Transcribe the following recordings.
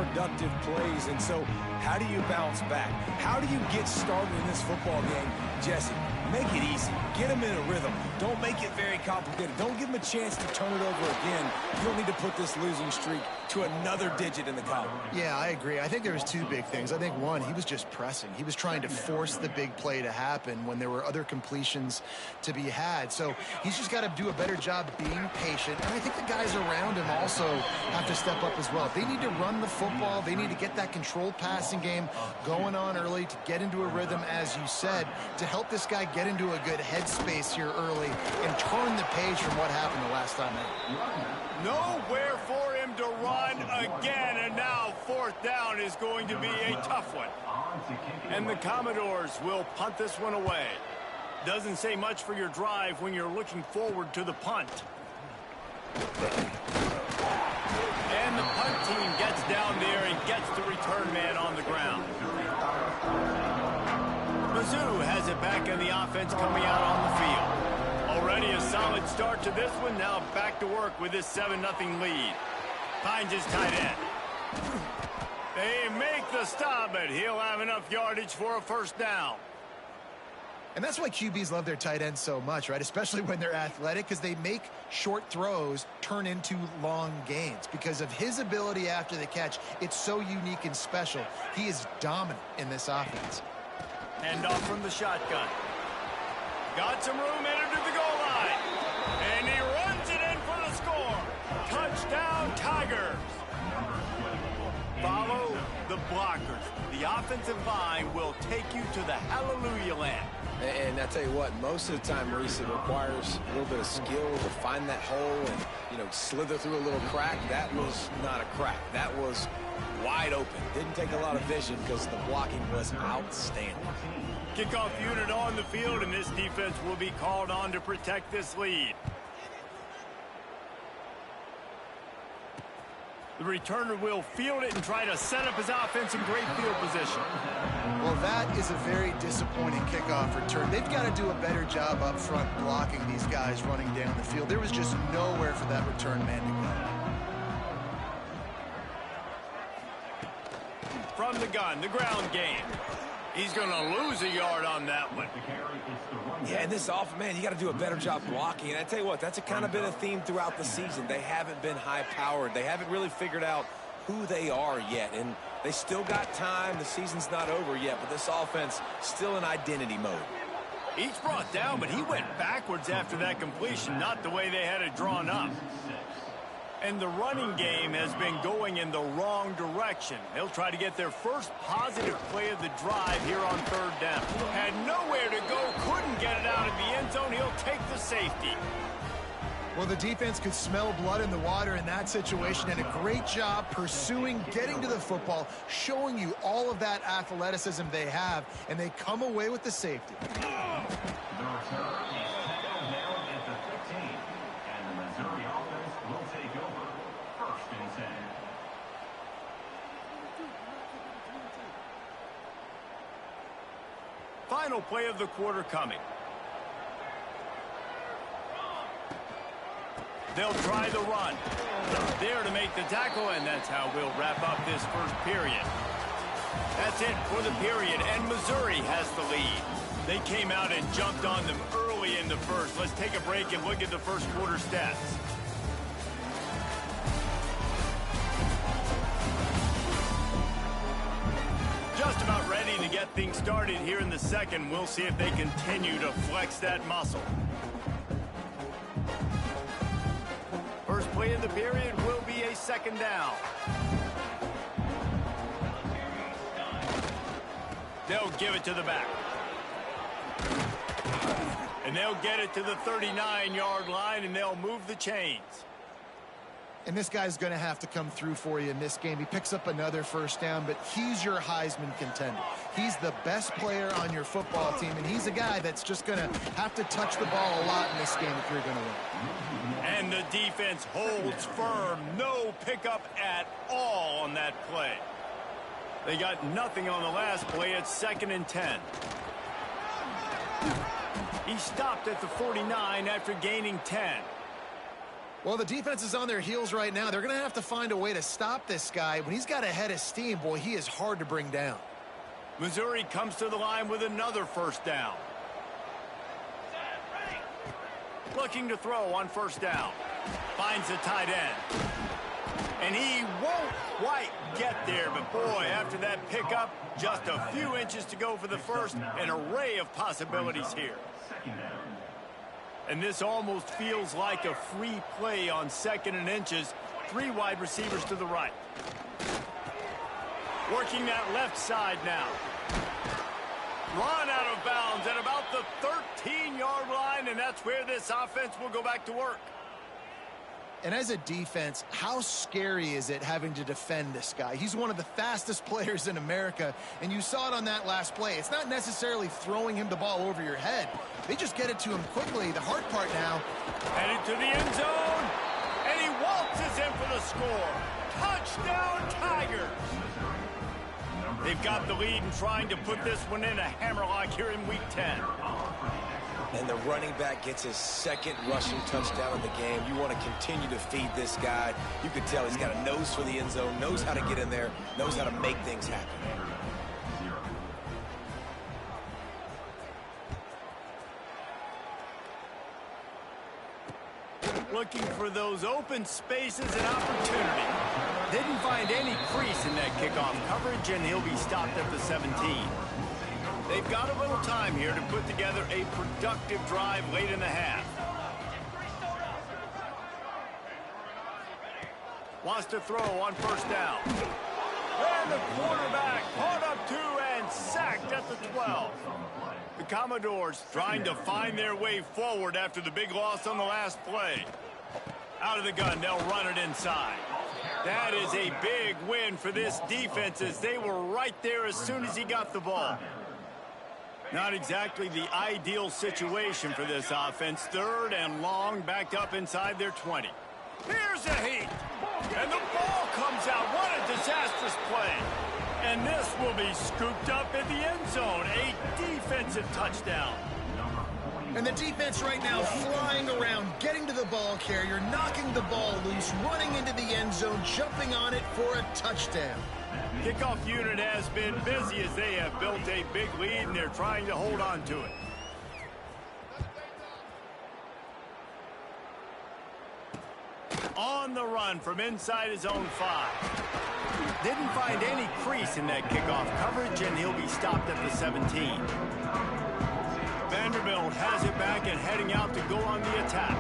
productive plays. And so how do you bounce back? How do you get started in this football game? Jesse, make it easy. Get them in a rhythm. Don't make it very complicated. Don't give them a chance to turn it over again. You don't need to put this losing streak to another digit in the column. Yeah, I agree. I think there was two big things. I think, one, he was just pressing. He was trying to force the big play to happen when there were other completions to be had. So he's just got to do a better job being patient. And I think the guys around him also have to step up as well. They need to run the football. They need to get that controlled passing game going on early to get into a rhythm, as you said, to help this guy get into a good headspace here early and turn the page from what happened the last time out. Nowhere for him to run again, and now fourth down is going to be a tough one. And the Commodores will punt this one away. Doesn't say much for your drive when you're looking forward to the punt. And the punt team gets down there and gets the return man on the ground. Mizzou has it back in the offense coming out on the field. Already a solid start to this one. Now back to work with this 7-0 lead. Finds his tight end. They make the stop, but he'll have enough yardage for a first down. And that's why QBs love their tight ends so much, right? Especially when they're athletic, because they make short throws turn into long gains. Because of his ability after the catch, it's so unique and special. He is dominant in this offense. Hand off from the shotgun. Got some room, entered to the goal line. And he runs it in for the score. Touchdown, Tigers. Follow the blockers. The offensive line will take you to the hallelujah land. And I tell you what, most of the time, Reese, it requires a little bit of skill to find that hole and, slither through a little crack. That was not a crack. That was wide open. Didn't take a lot of vision because the blocking was outstanding. Kickoff unit on the field, and this defense will be called on to protect this lead. The returner will field it and try to set up his offense in great field position. Well, that is a very disappointing kickoff return. They've got to do a better job up front blocking these guys running down the field. There was just nowhere for that return man to go. From the gun, the ground game. He's going to lose a yard on that one. Yeah, and this offense, man, you got to do a better job blocking. And I tell you what, that's kind of been a theme throughout the season. They haven't been high-powered. They haven't really figured out who they are yet. And they still got time. The season's not over yet, but this offense still in identity mode. Each brought down, but he went backwards after that completion, not the way they had it drawn up. And the running game has been going in the wrong direction. They'll try to get their first positive play of the drive here on third down. Had nowhere to go, couldn't get it out of the end zone. He'll take the safety. Well, the defense could smell blood in the water in that situation, and a great job pursuing, getting to the football, showing you all of that athleticism they have, and they come away with the safety. Final play of the quarter coming. They'll try the run. There to make the tackle, and that's how we'll wrap up this first period. That's it for the period, and Missouri has the lead. They came out and jumped on them early in the first. Let's take a break and look at the first quarter stats. Just about ready to get things started here in the second. We'll see if they continue to flex that muscle. First play of the period will be a second down. They'll give it to the back. And they'll get it to the 39-yard line, and they'll move the chains. And this guy's going to have to come through for you in this game. He picks up another first down, but he's your Heisman contender. He's the best player on your football team, and he's a guy that's just going to have to touch the ball a lot in this game if you're going to win. And the defense holds firm. No pickup at all on that play. They got nothing on the last play. It's 2nd and 10. He stopped at the 49 after gaining 10. Well, the defense is on their heels right now. They're going to have to find a way to stop this guy. When he's got a head of steam, boy, he is hard to bring down. Missouri comes to the line with another first down. Looking to throw on first down. Finds the tight end. And he won't quite get there, but boy, after that pickup, just a few inches to go for the first. An array of possibilities here. And this almost feels like a free play on 2nd and inches. 3 wide receivers to the right. Working that left side now. Run out of bounds at about the 13-yard line, and that's where this offense will go back to work. And as a defense, how scary is it having to defend this guy? He's one of the fastest players in America, and you saw it on that last play. It's not necessarily throwing him the ball over your head. They just get it to him quickly. The hard part now. Headed to the end zone, and he waltzes in for the score. Touchdown, Tigers! They've got the lead and trying to put this one in a hammerlock here in Week 10. And the running back gets his 2nd rushing touchdown of the game. You want to continue to feed this guy. You can tell he's got a nose for the end zone, knows how to get in there, knows how to make things happen. Looking for those open spaces and opportunity. Didn't find any crease in that kickoff coverage, and he'll be stopped at the 17. They've got a little time here to put together a productive drive late in the half. Wants to throw on first down. And the quarterback caught up to and sacked at the 12. The Commodores trying to find their way forward after the big loss on the last play. Out of the gun, they'll run it inside. That is a big win for this defense as they were right there as soon as he got the ball. Not exactly the ideal situation for this offense. 3rd and long, backed up inside their 20. Here's a heat. And the ball comes out. What a disastrous play. And this will be scooped up in the end zone. A defensive touchdown. And the defense right now flying around, getting to the ball carrier, knocking the ball loose, running into the end zone, jumping on it for a touchdown. Kickoff unit has been busy as they have built a big lead, and they're trying to hold on to it. On the run from inside his own 5. Didn't find any crease in that kickoff coverage, and he'll be stopped at the 17. Vanderbilt has it back and heading out to go on the attack.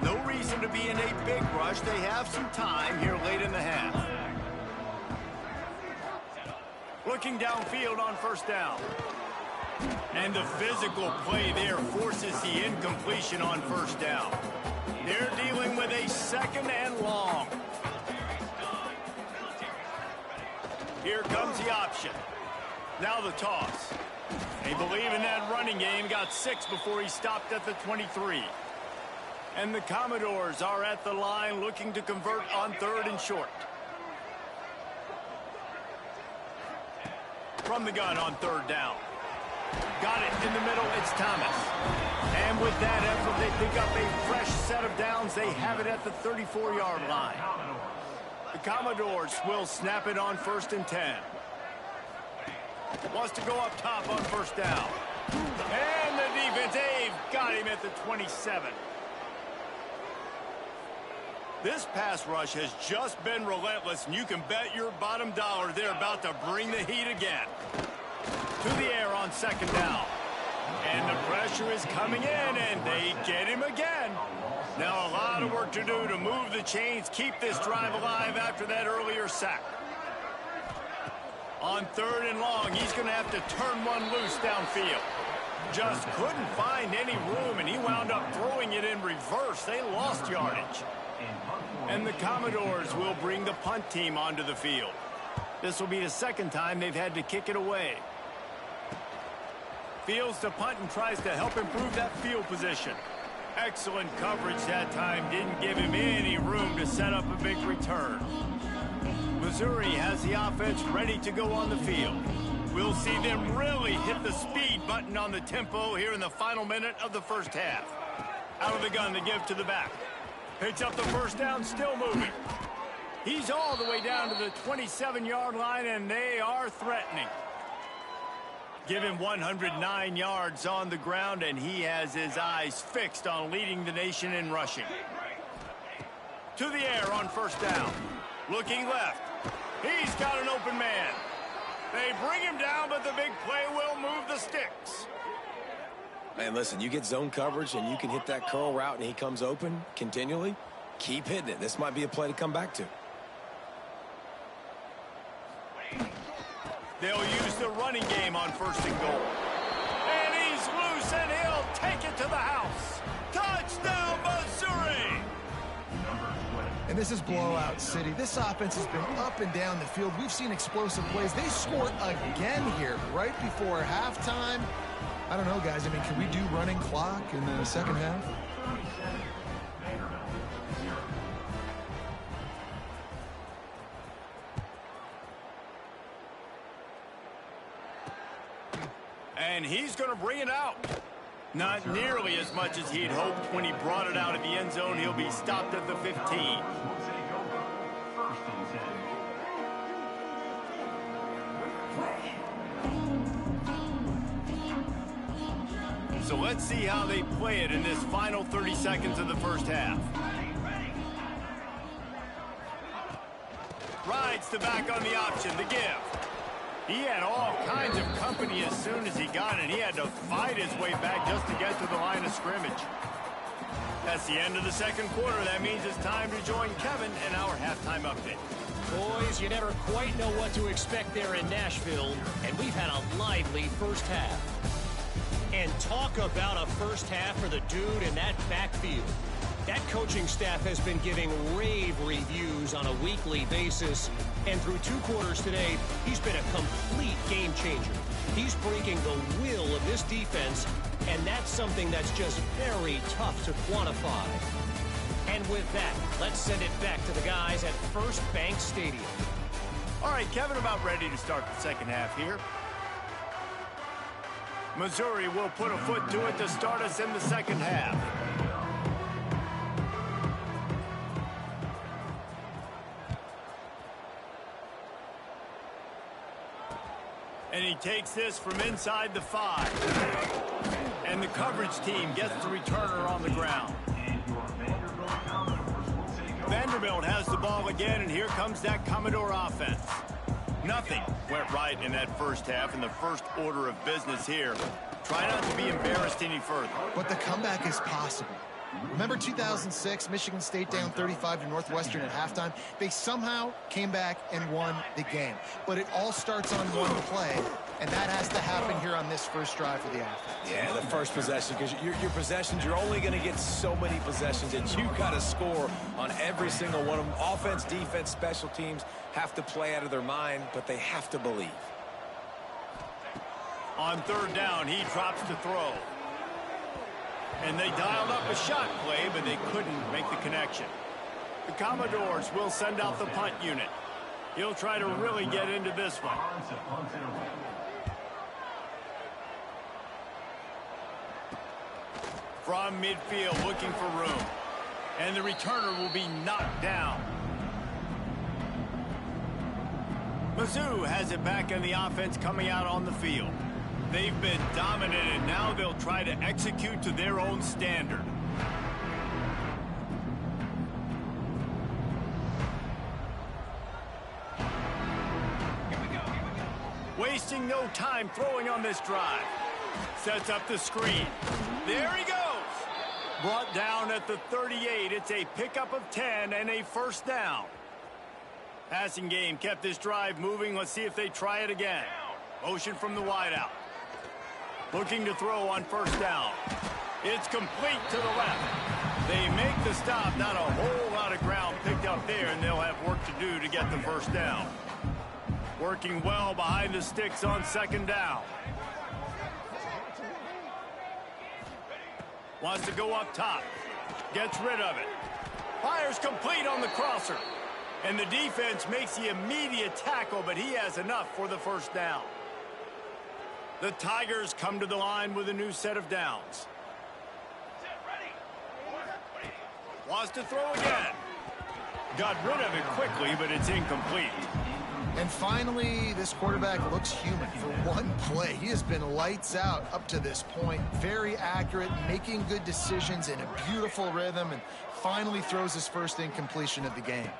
No reason to be in a big rush. They have some time here late in the half. Looking downfield on first down. And the physical play there forces the incompletion on first down. They're dealing with a 2nd and long. Here comes the option. Now the toss. They believe in that running game. Got 6 before he stopped at the 23. And the Commodores are at the line looking to convert on 3rd and short. From the gun on 3rd down. Got it in the middle. It's Thomas. And with that effort, they pick up a fresh set of downs. They have it at the 34-yard line. The Commodores will snap it on 1st and 10. Wants to go up top on first down. And the defense, they've got him at the 27. This pass rush has just been relentless, and you can bet your bottom dollar they're about to bring the heat again. To the air on 2nd down. And the pressure is coming in, and they get him again. Now a lot of work to do to move the chains, keep this drive alive after that earlier sack. On 3rd and long, he's going to have to turn one loose downfield. Just couldn't find any room, and he wound up throwing it in reverse. They lost yardage. And the Commodores will bring the punt team onto the field. This will be the 2nd time they've had to kick it away. Fields to punt and tries to help improve that field position. Excellent coverage that time. Didn't give him any room to set up a big return. Missouri has the offense ready to go on the field. We'll see them really hit the speed button on the tempo here in the final minute of the first half. Out of the gun to give to the back. Picks up the first down, still moving. He's all the way down to the 27-yard line, and they are threatening. Give him 109 yards on the ground, and he has his eyes fixed on leading the nation in rushing. To the air on first down. Looking left. He's got an open man. They bring him down, but the big play will move the sticks. Man, listen, you get zone coverage and you can hit that curl route and he comes open continually. Keep hitting it. This might be a play to come back to. They'll use the running game on first and goal. And he's loose, and he'll take it to the house. Touchdown, Missouri! And this is blowout city. This offense has been up and down the field. We've seen explosive plays. They scored again here right before halftime. I don't know, guys. I mean, can we do running clock in the second half? And he's going to bring it out. Not nearly as much as he'd hoped when he brought it out of the end zone. He'll be stopped at the 15. So let's see how they play it in this final 30 seconds of the first half. Rides the back on the option, the give. He had all kinds of company as soon as he got it. He had to fight his way back just to get to the line of scrimmage. That's the end of the second quarter. That means it's time to join Kevin in our halftime update. Boys, you never quite know what to expect there in Nashville, and we've had a lively first half. And talk about a first half for the dude in that backfield. That coaching staff has been giving rave reviews on a weekly basis, and through 2 quarters today, he's been a complete game changer. He's breaking the will of this defense, and that's something that's just very tough to quantify. And with that, let's send it back to the guys at First Bank Stadium. All right, Kevin, about ready to start the second half here. Missouri will put a foot to it to start us in the second half. And he takes this from inside the 5. And the coverage team gets the returner on the ground. Vanderbilt has the ball again, and here comes that Commodore offense. Nothing went right in that first half, in the first order of business here. Try not to be embarrassed any further. But the comeback is possible. Remember 2006, Michigan State down 35 to Northwestern at halftime? They somehow came back and won the game. But it all starts on one play, and that has to happen here on this first drive for the offense. Yeah, the first possession, because your possessions, you're only going to get so many possessions, and you got to score on every single one of them. Offense, defense, special teams have to play out of their mind, but they have to believe. On third down, he drops to throw. And they dialed up a shot play, but they couldn't make the connection. The Commodores will send out the punt unit. He'll try to really get into this one. From midfield, looking for room. And the returner will be knocked down. Mizzou has it back in the offense coming out on the field. They've been dominant, and now they'll try to execute to their own standard. Wasting no time throwing on this drive. Sets up the screen. There he goes. Brought down at the 38. It's a pickup of 10 and a first down. Passing game kept this drive moving. Let's see if they try it again. Motion from the wideout. Looking to throw on first down. It's complete to the left. They make the stop. Not a whole lot of ground picked up there, and they'll have work to do to get the first down. Working well behind the sticks on second down. Wants to go up top. Gets rid of it. Fires complete on the crosser. And the defense makes the immediate tackle, but he has enough for the first down. The Tigers come to the line with a new set of downs. Wants to throw again. Got rid of it quickly, but it's incomplete. And finally, this quarterback looks human for one play. He has been lights out up to this point. Very accurate, making good decisions in a beautiful rhythm, and finally throws his first incompletion of the game.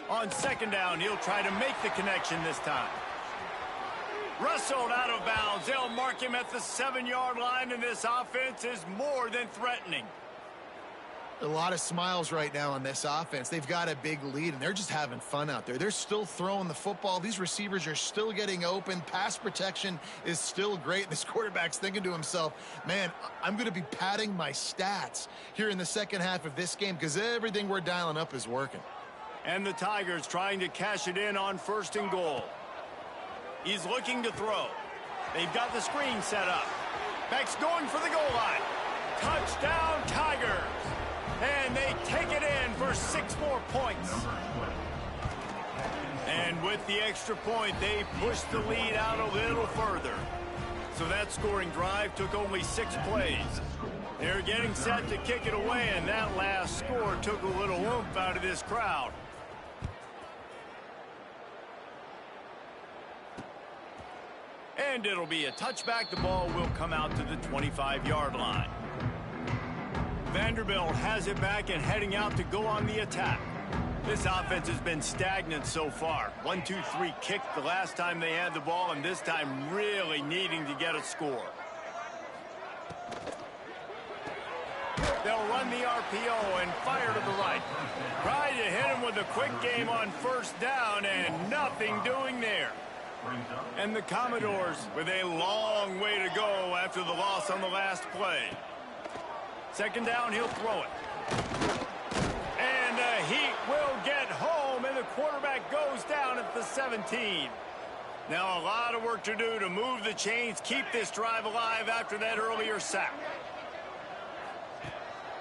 On second down, he'll try to make the connection this time. Wrestled out of bounds. They'll mark him at the 7-yard line, and this offense is more than threatening. A lot of smiles right now on this offense. They've got a big lead, and they're just having fun out there. They're still throwing the football. These receivers are still getting open. Pass protection is still great. This quarterback's thinking to himself, man, I'm going to be padding my stats here in the second half of this game because everything we're dialing up is working. And the Tigers trying to cash it in on 1st and goal. He's looking to throw. They've got the screen set up. Beck's going for the goal line. Touchdown, Tigers! And they take it in for 6 more points. And with the extra point, they push the lead out a little further. So that scoring drive took only 6 plays. They're getting set to kick it away, and that last score took a little oomph out of this crowd. And it'll be a touchback. The ball will come out to the 25-yard line. Vanderbilt has it back and heading out to go on the attack. This offense has been stagnant so far. 1-2-3 kick the last time they had the ball, and this time really needing to get a score. They'll run the RPO and fire to the right. Try to hit him with a quick game on 1st down, and nothing doing there. And the Commodores with a long way to go after the loss on the last play. Second down, he'll throw it. And the Heat will get home, and the quarterback goes down at the 17. Now a lot of work to do to move the chains, keep this drive alive after that earlier sack.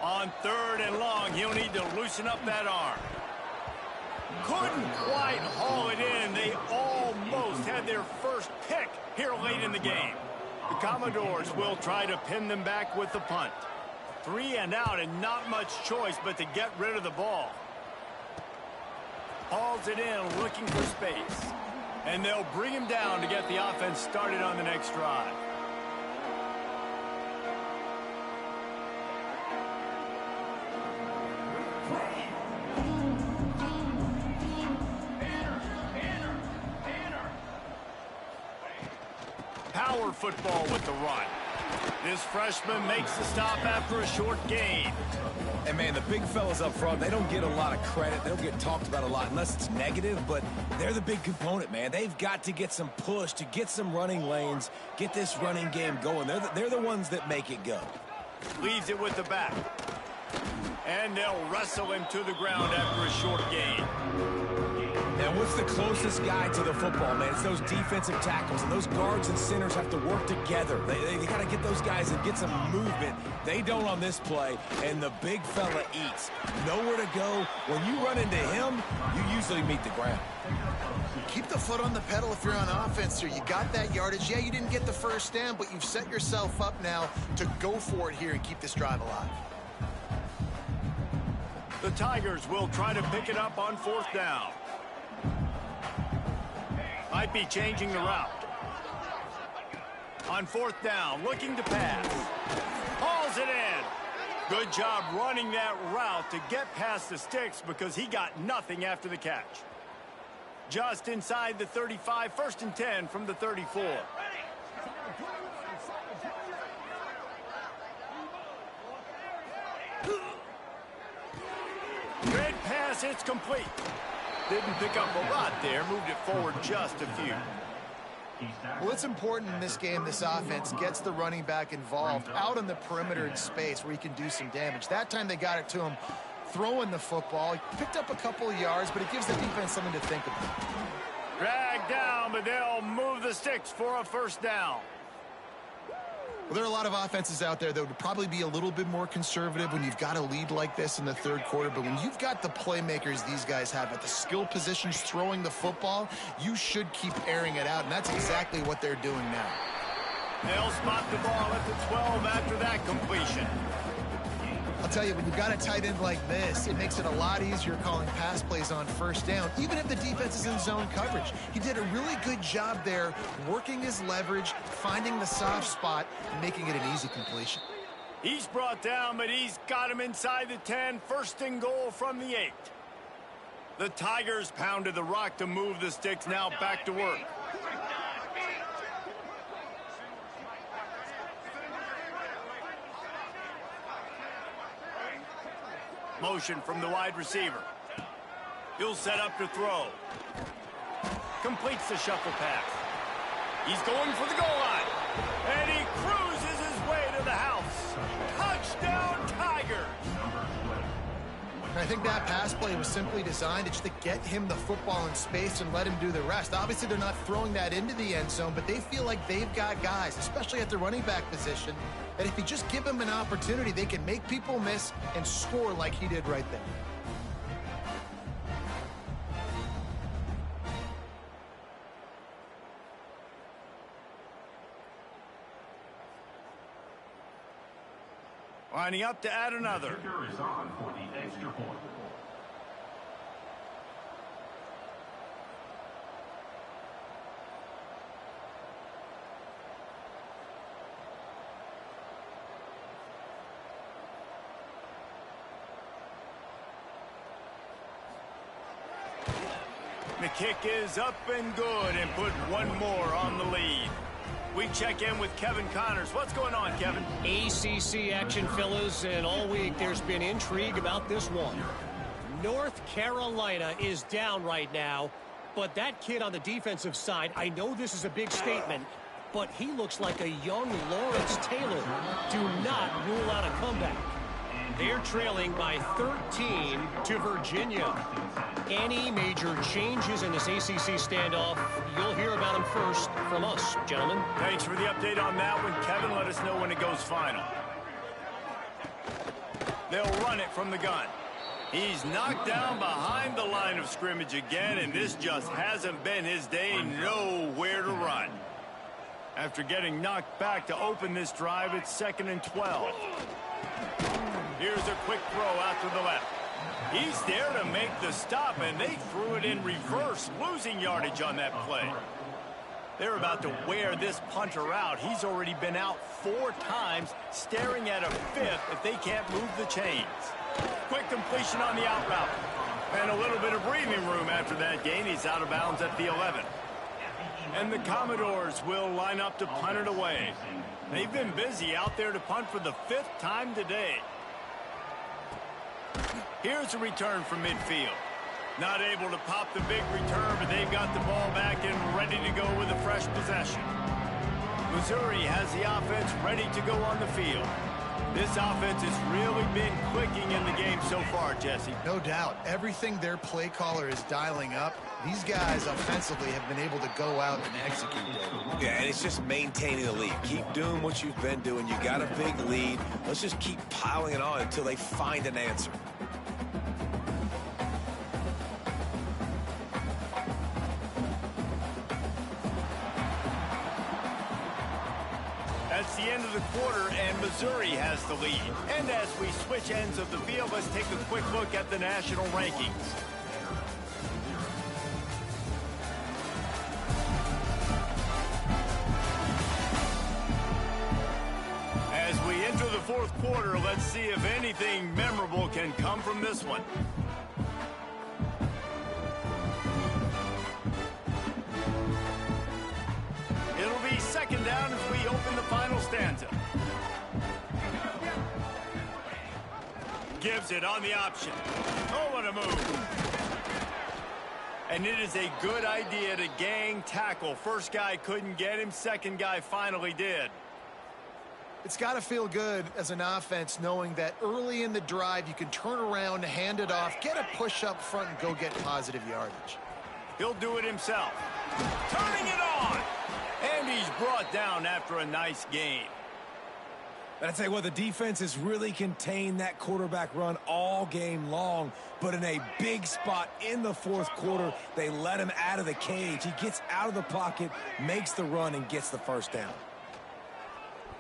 On 3rd and long, he'll need to loosen up that arm. Couldn't quite haul it in. They almost had their first pick here late in the game. The Commodores will try to pin them back with the punt. 3 and out, and not much choice but to get rid of the ball. Hauls it in, looking for space. And they'll bring him down to get the offense started on the next drive. Power football with the run. This freshman makes the stop after a short gain. And, man, the big fellas up front, they don't get a lot of credit. They don't get talked about a lot unless it's negative, but they're the big component, man. They've got to get some push, to get some running lanes, get this running game going. They're the ones that make it go. Leaves it with the back. And they'll wrestle him to the ground after a short gain. Now, what's the closest guy to the football, man? It's those defensive tackles, and those guards and centers have to work together. They got to get those guys and get some movement. They don't on this play, and the big fella eats. Nowhere to go. When you run into him, you usually meet the ground. Keep the foot on the pedal if you're on offense here. You got that yardage. Yeah, you didn't get the first down, but you've set yourself up now to go for it here and keep this drive alive. The Tigers will try to pick it up on 4th down. Might be changing the route. On 4th down, looking to pass. Hauls it in. Good job running that route to get past the sticks because he got nothing after the catch. Just inside the 35, 1st and 10 from the 34. Great pass, it's complete. Didn't pick up a lot there, moved it forward just a few. Well, it's important in this game this offense gets the running back involved out on the perimeter in space where he can do some damage. That time they got it to him throwing the football. He picked up a couple of yards, but it gives the defense something to think about. Dragged down, but they'll move the sticks for a 1st down. Well, there are a lot of offenses out there that would probably be a little bit more conservative when you've got a lead like this in the 3rd quarter. But when you've got the playmakers these guys have at the skill positions throwing the football, you should keep airing it out. And that's exactly what they're doing now. They'll spot the ball at the 12 after that completion. I'll tell you, when you've got a tight end like this, it makes it a lot easier calling pass plays on first down, even if the defense is in zone coverage. He did a really good job there, working his leverage, finding the soft spot, and making it an easy completion. He's brought down, but he's got him inside the 10. First and goal from the 8. The Tigers pounded the rock to move the sticks. Now back to work. Motion from the wide receiver. He'll set up to throw. Completes the shuffle pass. He's going for the goal line. And he cruises his way to the house. Touchdown, Tigers! I think that pass play was simply designed just to get him the football in space and let him do the rest. Obviously, they're not throwing that into the end zone, but they feel like they've got guys, especially at the running back position, that if you just give them an opportunity, they can make people miss and score like he did right there. Lining up to add another. The kicker is on for the extra point. The kick is up and good and put one more on the lead. We check in with Kevin Connors. What's going on, Kevin? ACC action, fellas, and all week there's been intrigue about this one. North Carolina is down right now, but that kid on the defensive side, I know this is a big statement, but he looks like a young Lawrence Taylor. Do not rule out a comeback. They're trailing by 13 to Virginia. Any major changes in this ACC standoff, you'll hear about them first from us, gentlemen. Thanks for the update on that one, Kevin. Let us know when it goes final. They'll run it from the gun. He's knocked down behind the line of scrimmage again, and this just hasn't been his day. Nowhere to run. After getting knocked back to open this drive, it's 2nd and 12. Here's a quick throw out to the left. He's there to make the stop, and they threw it in reverse, losing yardage on that play. They're about to wear this punter out. He's already been out 4 times, staring at a 5th if they can't move the chains. Quick completion on the out route. And a little bit of breathing room after that gain. He's out of bounds at the 11. And the Commodores will line up to punt it away. They've been busy out there to punt for the 5th time today. Here's a return from midfield. Not able to pop the big return, but they've got the ball back and ready to go with a fresh possession. Missouri has the offense ready to go on the field. This offense has really been clicking in the game so far, Jesse. No doubt. Everything their play caller is dialing up, these guys offensively have been able to go out and execute. Yeah, and it's just maintaining the lead. Keep doing what you've been doing. You got a big lead. Let's just keep piling it on until they find an answer. That's the end of the quarter, and Missouri has the lead. And as we switch ends of the field, let's take a quick look at the national rankings. As we enter the 4th quarter, let's see if anything memorable can come from this one. It'll be 2nd down as we open the final stanza. Gives it on the option. Oh, what a move. And it is a good idea to gang tackle. First guy couldn't get him. Second guy finally did. It's got to feel good as an offense knowing that early in the drive you can turn around, hand it off, get a push up front, and go get positive yardage. He'll do it himself. Turning it on. And he's brought down after a nice game. But I tell you what, the defense has really contained that quarterback run all game long. But in a big spot in the 4th quarter, they let him out of the cage. He gets out of the pocket, makes the run, and gets the 1st down.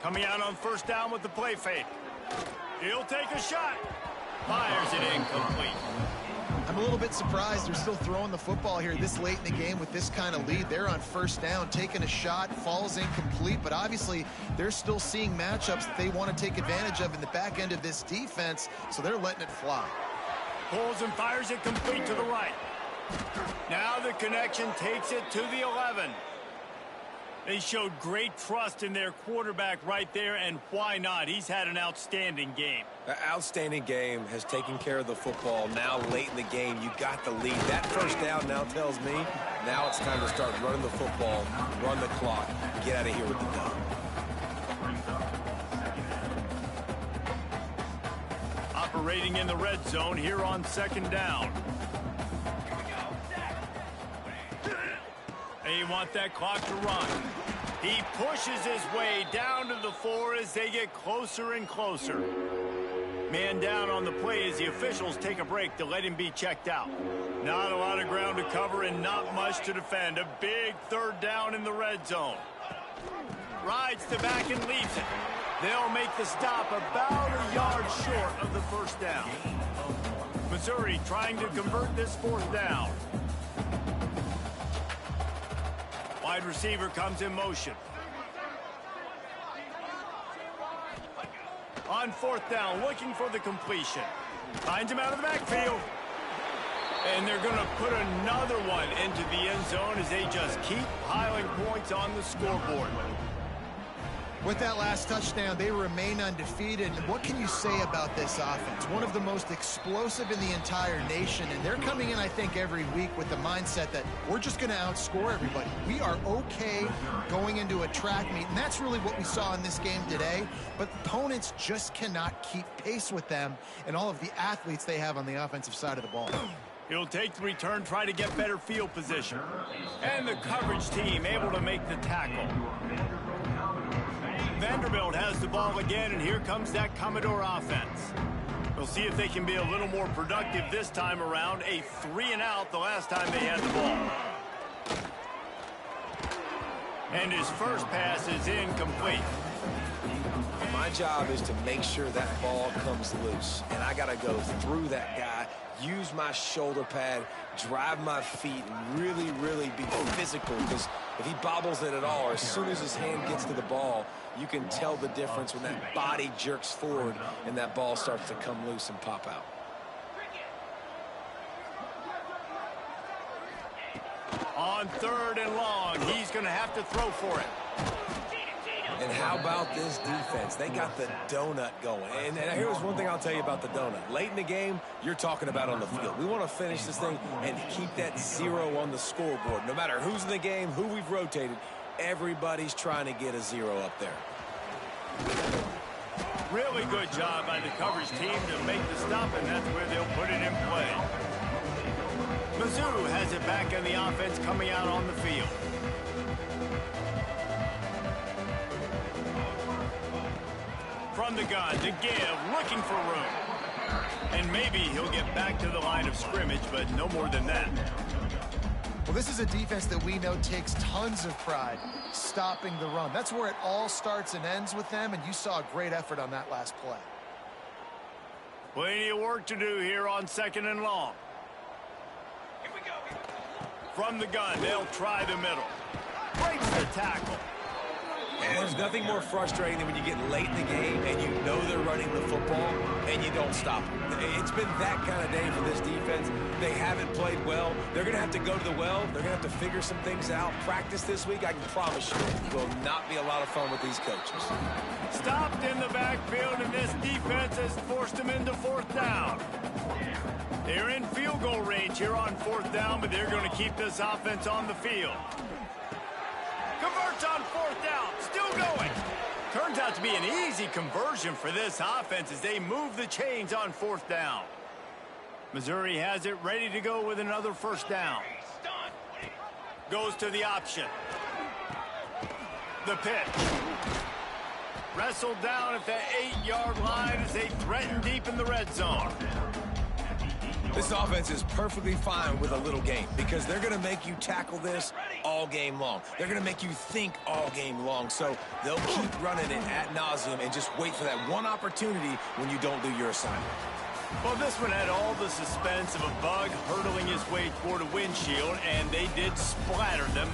Coming out on 1st down with the play fake. He'll take a shot. Fires it incomplete. I'm a little bit surprised they're still throwing the football here this late in the game with this kind of lead. They're on first down, taking a shot, falls incomplete, but obviously they're still seeing matchups that they want to take advantage of in the back end of this defense, so they're letting it fly. Pulls and fires it complete to the right. Now the connection takes it to the 11. They showed great trust in their quarterback right there, and why not? He's had an outstanding game. An outstanding game, has taken care of the football. Now late in the game, you got the lead. That first down now tells me now it's time to start running the football, run the clock, get out of here with the dub. Operating in the red zone here on second down. They want that clock to run. He pushes his way down to the 4 as they get closer and closer. Man down on the play as the officials take a break to let him be checked out. Not a lot of ground to cover and not much to defend. A big third down in the red zone. Rides to back and leaves it. They'll make the stop about a yard short of the first down. Missouri trying to convert this fourth down. Wide receiver comes in motion. On fourth down, looking for the completion. Finds him out of the backfield. And they're going to put another one into the end zone as they just keep piling points on the scoreboard. With that last touchdown, they remain undefeated. And what can you say about this offense? One of the most explosive in the entire nation. And they're coming in, I think, every week with the mindset that we're just going to outscore everybody. We are okay going into a track meet. And that's really what we saw in this game today. But opponents just cannot keep pace with them and all of the athletes they have on the offensive side of the ball. He'll take the return, try to get better field position. And the coverage team able to make the tackle. Vanderbilt has the ball again, and here comes that Commodore offense. We'll see if they can be a little more productive this time around. A 3-and-out the last time they had the ball. And his first pass is incomplete. My job is to make sure that ball comes loose, and I got to go through that guy, use my shoulder pad, drive my feet, and really, really be physical, because if he bobbles it at all, or as soon as his hand gets to the ball, you can tell the difference when that body jerks forward and that ball starts to come loose and pop out. On third and long, he's going to have to throw for it. And how about this defense? They got the donut going. And here's one thing I'll tell you about the donut. Late in the game, you're talking about on the field. We want to finish this thing and keep that 0 on the scoreboard. No matter who's in the game, who we've rotated, everybody's trying to get a 0 up there. Really good job by the coverage team to make the stop, and that's where they'll put it in play. Mizzou has it back in the offense coming out on the field. From the gun to give, looking for room. And maybe he'll get back to the line of scrimmage, but no more than that. Well, this is a defense that we know takes tons of pride stopping the run. That's where it all starts and ends with them, and you saw a great effort on that last play. Plenty of work to do here on second and long. Here we go. From the gun, they'll try the middle. Breaks the tackle. And there's nothing more frustrating than when you get late in the game and you know they're running the football and you don't stop them. It's been that kind of day for this defense. They haven't played well. They're going to have to go to the well. They're going to have to figure some things out. Practice this week, I can promise you, will not be a lot of fun with these coaches. Stopped in the backfield, and this defense has forced them into fourth down. They're in field goal range here on fourth down, but they're going to keep this offense on the field. Converts on fourth down, still going. Turns out to be an easy conversion for this offense as they move the chains on fourth down. Missouri has it ready to go with another first down. Goes to the option. The pitch. Wrestled down at the 8-yard line as they threaten deep in the red zone. This offense is perfectly fine with a little game because they're going to make you tackle this all game long. They're going to make you think all game long. So they'll keep running it ad nauseum and just wait for that one opportunity when you don't do your assignment. Well, this one had all the suspense of a bug hurtling his way toward a windshield, and they did splatter them.